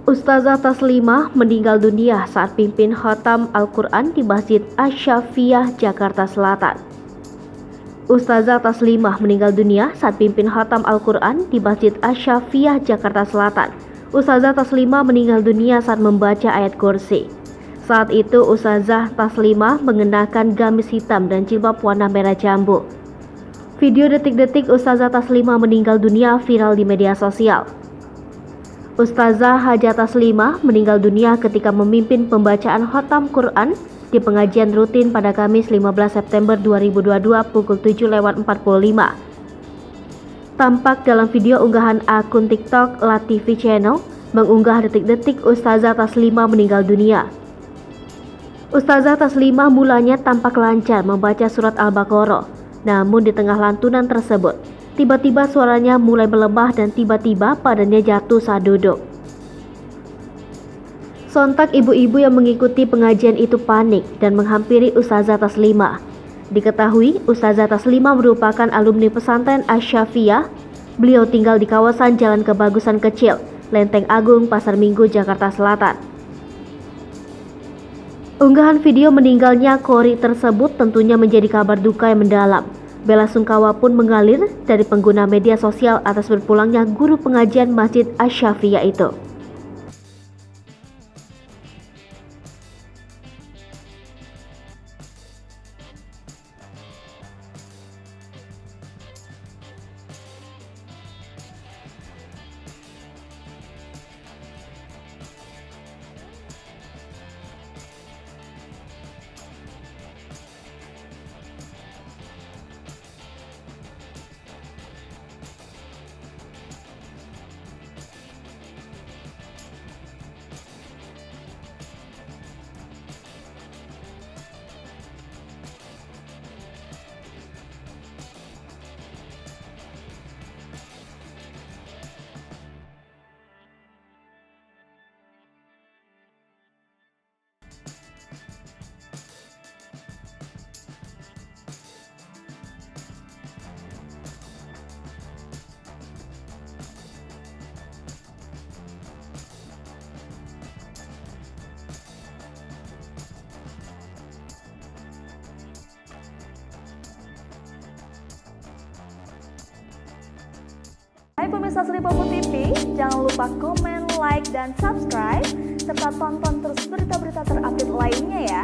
Ustazah Taslimah meninggal dunia saat pimpin khatam Al-Quran di Masjid Asy-Syafiyah, Jakarta Selatan. Ustazah Taslimah meninggal dunia saat pimpin khatam Al-Quran di Masjid Asy-Syafiyah, Jakarta Selatan. Ustazah Taslimah meninggal dunia saat membaca ayat kursi. Saat itu Ustazah Taslimah mengenakan gamis hitam dan jilbab warna merah jambu. Video detik-detik Ustazah Taslimah meninggal dunia viral di media sosial. Ustazah Hajah Taslimah meninggal dunia ketika memimpin pembacaan khatam Quran di pengajian rutin pada Kamis 15 September 2022 pukul 7:45. Tampak dalam video unggahan akun TikTok Latifi Channel mengunggah detik-detik Ustazah Taslimah meninggal dunia. Ustazah Taslimah mulanya tampak lancar membaca surat Al-Baqarah, namun di tengah lantunan tersebut tiba-tiba suaranya mulai melemah dan tiba-tiba badannya jatuh saat duduk. Sontak ibu-ibu yang mengikuti pengajian itu panik dan menghampiri Ustazah Taslimah. Diketahui Ustazah Taslimah merupakan alumni pesantren Asy-Syafiyah. Beliau tinggal di kawasan Jalan Kebagusan Kecil, Lenteng Agung, Pasar Minggu, Jakarta Selatan. Unggahan video meninggalnya Qori tersebut tentunya menjadi kabar duka yang mendalam. Bela sungkawa pun mengalir dari pengguna media sosial atas berpulangnya guru pengajian Masjid Asy-Syafiyah itu. Hai pemirsa Sri Popo TV, jangan lupa komen, like, dan subscribe, serta tonton terus berita-berita terupdate lainnya ya.